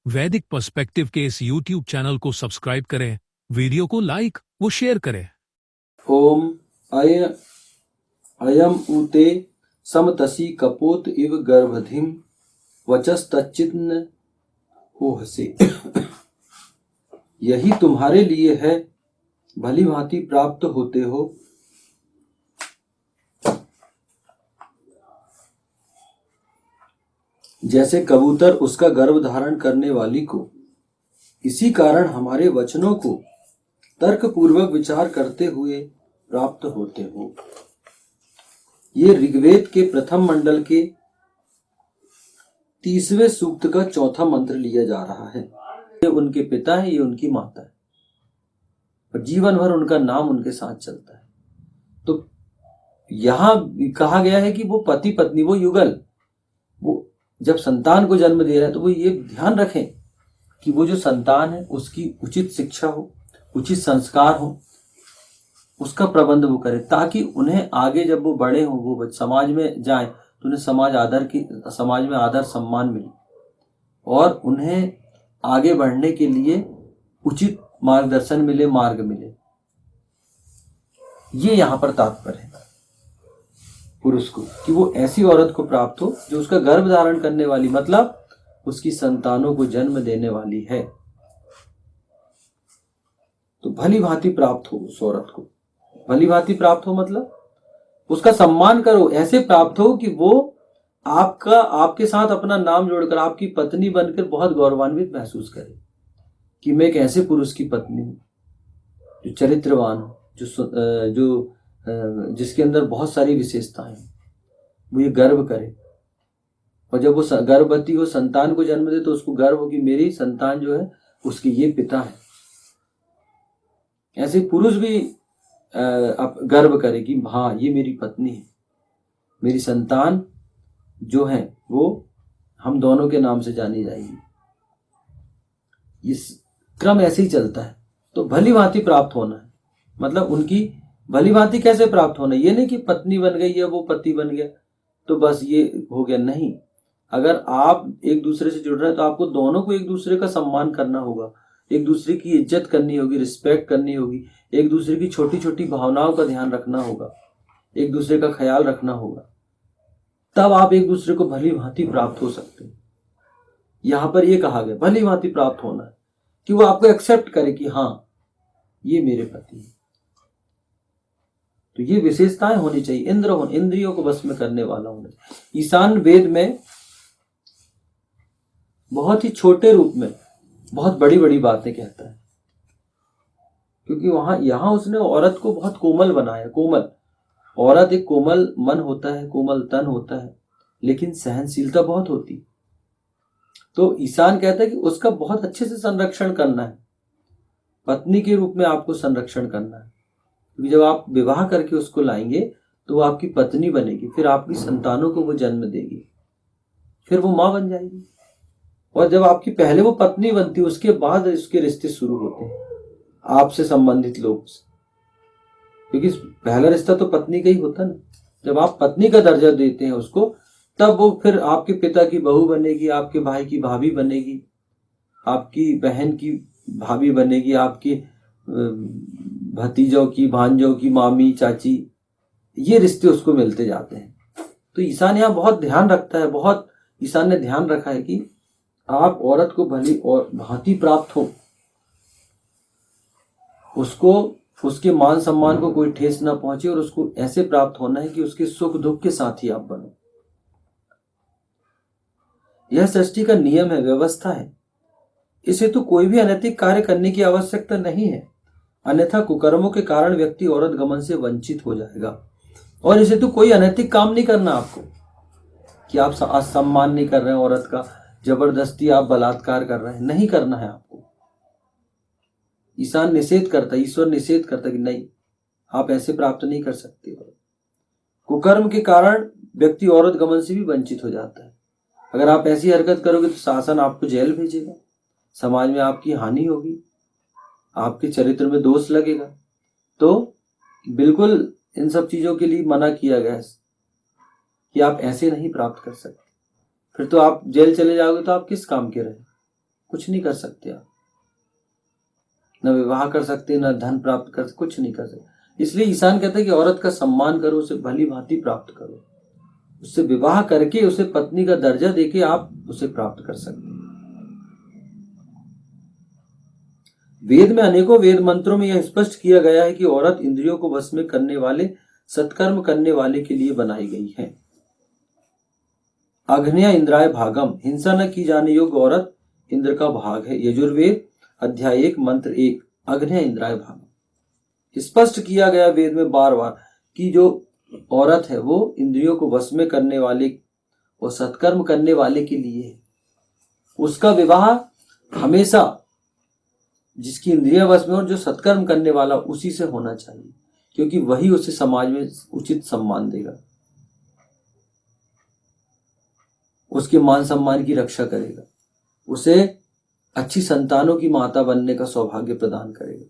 वैदिक पर्सपेक्टिव के इस YouTube चैनल को सब्सक्राइब करें, वीडियो को लाइक व शेयर करें। ओम अयम ऊते समतसी कपोत इव गर्भधिम वचस्तच्चिन्न होहसे। यही तुम्हारे लिए है, भली भांति प्राप्त होते हो। जैसे कबूतर उसका गर्भ धारण करने वाली को, इसी कारण हमारे वचनों को तर्क पूर्वक विचार करते हुए प्राप्त होते हो। ये ऋग्वेद के प्रथम मंडल के 30वें सूक्त का चौथा मंत्र लिया जा रहा है। ये उनके पिता है, ये उनकी माता है, और जीवन भर उनका नाम उनके साथ चलता है। तो यहां कहा गया है कि वो पति पत्नी, वो युगल, वो जब संतान को जन्म दे रहे हैं तो वो ये ध्यान रखें कि वो जो संतान है उसकी उचित शिक्षा हो, उचित संस्कार हो, उसका प्रबंध वो करे, ताकि उन्हें आगे जब वो बड़े हों, वो समाज में जाए तो उन्हें समाज में आदर सम्मान मिले और उन्हें आगे बढ़ने के लिए उचित मार्गदर्शन मिले, मार्ग मिले। ये यहां पर तात्पर्य है पुरुष को, कि वो ऐसी औरत को प्राप्त हो जो उसका गर्भ धारण करने वाली, मतलब उसकी संतानों को जन्म देने वाली है। तो भली भांति प्राप्त हो उस औरत को। भली भांति प्राप्त हो मतलब उसका सम्मान करो, ऐसे प्राप्त हो कि वो आपके साथ अपना नाम जोड़कर आपकी पत्नी बनकर बहुत गौरवान्वित महसूस करे कि मैं एक ऐसे पुरुष की पत्नी हूं जो चरित्रवान हो, जो जिसके अंदर बहुत सारी विशेषताएं, वो ये गर्व करे। और जब वो गर्भवती हो, संतान को जन्म दे, तो उसको गर्व हो कि मेरी संतान जो है उसके ये पिता है। ऐसे पुरुष भी गर्व करे कि हाँ, ये मेरी पत्नी है, मेरी संतान जो है वो हम दोनों के नाम से जानी जाएगी। इस क्रम ऐसे ही चलता है। तो भली भांति प्राप्त होना है, मतलब उनकी भली भांति कैसे प्राप्त होना, ये नहीं कि पत्नी बन गई है, वो पति बन गया तो बस ये हो गया, नहीं। अगर आप एक दूसरे से जुड़ रहे हैं तो आपको दोनों को एक दूसरे का सम्मान करना होगा, एक दूसरे की इज्जत करनी होगी, रिस्पेक्ट करनी होगी, एक दूसरे की छोटी छोटी भावनाओं का ध्यान रखना होगा, एक दूसरे का ख्याल रखना होगा, तब आप एक दूसरे को भली भांति प्राप्त हो सकते हैं। यहां पर यह कहा गया भली भांति प्राप्त होना है कि वो आपको एक्सेप्ट करे कि हाँ, ये मेरे पति है। तो ये विशेषताएं होनी चाहिए। इंद्रियों को बस में करने वाला होना चाहिए। ईशान वेद में बहुत ही छोटे रूप में बहुत बड़ी बड़ी बातें कहता है, क्योंकि यहां उसने औरत को बहुत कोमल बनाया। कोमल औरत, एक कोमल मन होता है, कोमल तन होता है, लेकिन सहनशीलता बहुत होती। तो ईशान कहता है कि उसका बहुत अच्छे से संरक्षण करना है, पत्नी के रूप में आपको संरक्षण करना है। क्योंकि जब आप विवाह करके उसको लाएंगे तो वो आपकी पत्नी बनेगी, फिर आपकी संतानों को वो जन्म देगी, फिर वो मां बन जाएगी। और जब आपकी पहले वो पत्नी बनती है, उसके बाद उसके रिश्ते शुरू होते हैं आपसे संबंधित लोग से, क्योंकि पहला रिश्ता तो पत्नी का ही होता ना। जब आप पत्नी का दर्जा देते हैं उसको, तब वो फिर आपके पिता की बहू बनेगी, आपके भाई की भाभी बनेगी, आपकी बहन की भाभी बनेगी, आपकी भतीजों की, भांजों की, मामी, चाची, ये रिश्ते उसको मिलते जाते हैं। तो ईशान यहाँ बहुत ध्यान रखता है, बहुत ईशान ने ध्यान रखा है कि आप औरत को भली और भांति प्राप्त हो, उसको, उसके मान सम्मान को कोई ठेस ना पहुंचे, और उसको ऐसे प्राप्त होना है कि उसके सुख दुख के साथ ही आप बनो। यह सृष्टि का नियम है, व्यवस्था है। इसे तो कोई भी अनैतिक कार्य करने की आवश्यकता नहीं है, अन्यथा कुकर्मों के कारण व्यक्ति औरत गमन से वंचित हो जाएगा। और इसे तो कोई अनैतिक काम नहीं करना आपको, कि आप असम्मान नहीं कर रहे हैं औरत का, जबरदस्ती आप बलात्कार कर रहे हैं, नहीं करना है आपको। ईशान निषेध करता है, ईश्वर निषेध करता है कि नहीं, आप ऐसे प्राप्त नहीं कर सकते। कुकर्म के कारण व्यक्ति औरत गमन से भी वंचित हो जाता है। अगर आप ऐसी हरकत करोगे तो शासन आपको जेल भेजेगा, समाज में आपकी हानि होगी, आपके चरित्र में दोष लगेगा। तो बिल्कुल इन सब चीजों के लिए मना किया गया है कि आप ऐसे नहीं प्राप्त कर सकते। फिर तो आप जेल चले जाओगे तो आप किस काम के रहे। कुछ नहीं कर सकते आप, न विवाह कर सकते, न धन प्राप्त कर, कुछ नहीं कर सकते। इसलिए ईशान कहता है कि औरत का सम्मान करो, उसे भली भांति प्राप्त करो, उससे विवाह करके उसे पत्नी का दर्जा देके आप उसे प्राप्त कर सकते हैं। वेद में अनेकों वेद मंत्रों में यह स्पष्ट किया गया है कि औरत इंद्रियों को वश में करने वाले, सत्कर्म करने वाले के लिए बनाई गई है। अग्न्या इंद्राय भागम, हिंसा न की जाने योग्य औरत इंद्र का भाग है। यजुर्वेद अध्याय 1 मंत्र 1, अग्न्या इंद्राय भागम। स्पष्ट किया गया वेद में बार बार कि जो औरत है वो इंद्रियों को वश में करने वाले और सत्कर्म करने वाले के लिए है। उसका विवाह हमेशा जिसकी इंद्रिया वश में और जो सत्कर्म करने वाला उसी से होना चाहिए, क्योंकि वही उसे समाज में उचित सम्मान देगा, उसके मान सम्मान की रक्षा करेगा, उसे अच्छी संतानों की माता बनने का सौभाग्य प्रदान करेगा,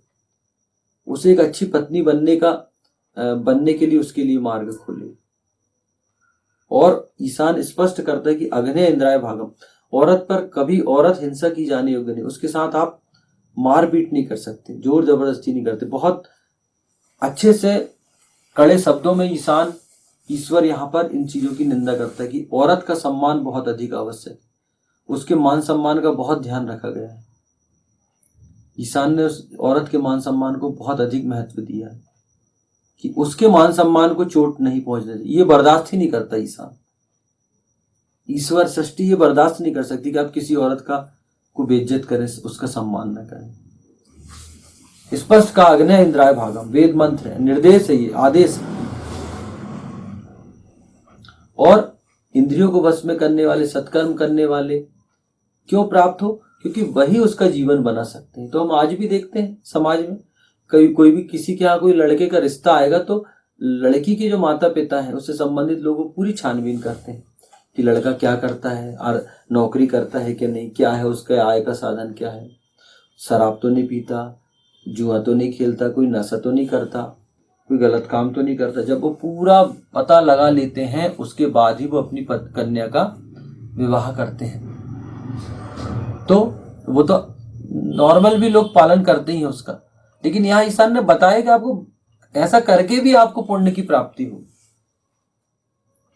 उसे एक अच्छी पत्नी बनने के लिए उसके लिए मार्ग खोलेगा। और ईशान स्पष्ट करता है कि अग्न्या इंद्राय भागम, औरत पर कभी औरत हिंसा की जाने योग्य नहीं, उसके साथ आप मारपीट नहीं कर सकते, जोर जबरदस्ती नहीं करते। बहुत अच्छे से कड़े शब्दों में ईश्वर यहाँ पर इन चीजों की निंदा करता है कि औरत का सम्मान बहुत अधिक आवश्यक है, उसके मान सम्मान का बहुत ध्यान रखा गया है। ईशान ने उस औरत के मान सम्मान को बहुत अधिक महत्व दिया है कि उसके मान सम्मान को चोट नहीं पहुंचने चाहिए। ये बर्दाश्त ही नहीं करता ईशान, ईश्वर सृष्टि ये बर्दाश्त नहीं कर सकती कि आप किसी औरत को बेइज्जत करें, उसका सम्मान न करें। स्पष्ट का अग्न्या इंद्राय भागम, वेद मंत्र है, निर्देश है, ये आदेश है। और इंद्रियों को वश में करने वाले, सत्कर्म करने वाले क्यों प्राप्त हो? क्योंकि वही उसका जीवन बना सकते हैं। तो हम आज भी देखते हैं समाज में कोई भी किसी के यहाँ कोई लड़के का रिश्ता आएगा तो लड़की के जो माता पिता हैं उससे संबंधित लोगों पूरी छानबीन करते हैं कि लड़का क्या करता है और नौकरी करता है कि नहीं, क्या है उसका आय का साधन, क्या है, शराब तो नहीं पीता, जुआ तो नहीं खेलता, कोई नशा तो नहीं करता, कोई गलत काम तो नहीं करता। जब वो पूरा पता लगा लेते हैं उसके बाद ही वो अपनी कन्या का विवाह करते हैं। तो वो तो नॉर्मल भी लोग पालन करते ही हैं उसका, लेकिन यहाँ ईशान ने बताया कि आपको ऐसा करके भी आपको पुण्य की प्राप्ति हो।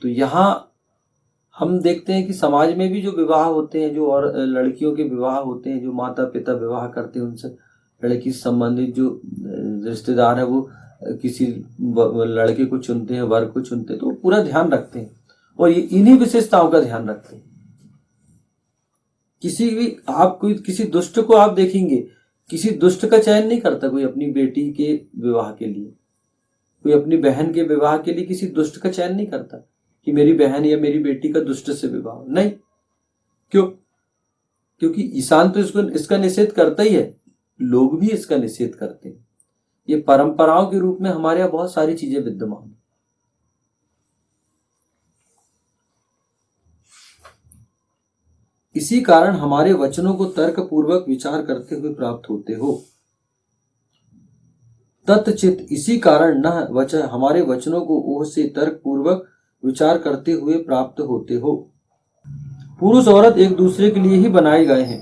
तो यहाँ हम देखते हैं कि समाज में भी जो विवाह होते हैं, जो और लड़कियों के विवाह होते हैं, जो माता पिता विवाह करते हैं, उनसे लड़की से संबंधित जो रिश्तेदार है वो किसी लड़के को चुनते हैं, वर को चुनते हैं, तो पूरा ध्यान रखते हैं और ये इन्हीं विशेषताओं का ध्यान रखते हैं। किसी दुष्ट को आप देखेंगे, किसी दुष्ट का चयन नहीं करता कोई अपनी बेटी के विवाह के लिए, कोई अपनी बहन के विवाह के लिए किसी दुष्ट का चयन नहीं करता कि मेरी बहन या मेरी बेटी का दुष्ट से विवाह नहीं। क्यों? क्योंकि ईशान तो इसका निषेध करता ही है, लोग भी इसका निषेध करते हैं। ये परंपराओं के रूप में हमारे यहाँ बहुत सारी चीजें विद्यमान हैं। इसी कारण हमारे वचनों को तर्क पूर्वक विचार करते हुए प्राप्त होते हो। तत्चित, इसी कारण न वचन, हमारे वचनों को ओह से तर्क पूर्वक विचार करते हुए प्राप्त होते हो। पुरुष औरत एक दूसरे के लिए ही बनाए गए हैं,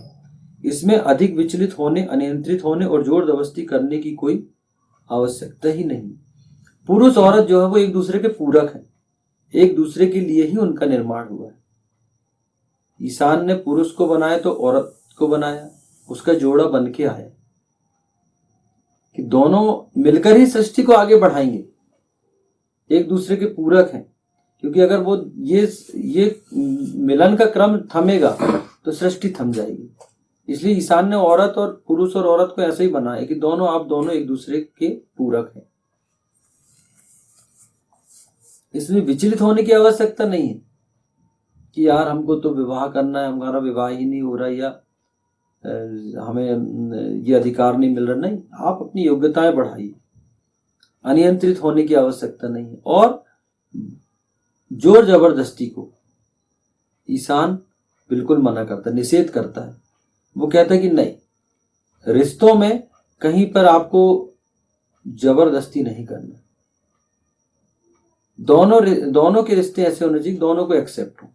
इसमें अधिक विचलित होने, अनियंत्रित होने और जोर जबरदस्ती करने की कोई आवश्यकता ही नहीं। पुरुष औरत जो है वो एक दूसरे के पूरक हैं, एक दूसरे के लिए ही उनका निर्माण हुआ है। ईशान ने पुरुष को बनाया तो औरत को बनाया, उसका जोड़ा बन के आया कि दोनों मिलकर ही सृष्टि को आगे बढ़ाएंगे, एक दूसरे के पूरक हैं। क्योंकि अगर वो ये मिलन का क्रम थमेगा तो सृष्टि थम जाएगी। इसलिए ईशान ने औरत और पुरुष और औरत को ऐसे ही बनाया कि आप दोनों एक दूसरे के पूरक हैं। इसमें विचलित होने की आवश्यकता नहीं है कि यार हमको तो विवाह करना है, हमारा विवाह ही नहीं हो रहा, या हमें ये अधिकार नहीं मिल रहा। नहीं, आप अपनी योग्यताएं बढ़ाइए, अनियंत्रित होने की आवश्यकता नहीं है। और जोर जबरदस्ती को ईशान बिल्कुल मना करता है, निषेध करता है। वो कहता है कि नहीं, रिश्तों में कहीं पर आपको जबरदस्ती नहीं करना, दोनों के रिश्ते ऐसे होने चाहिए दोनों को एक्सेप्ट हो।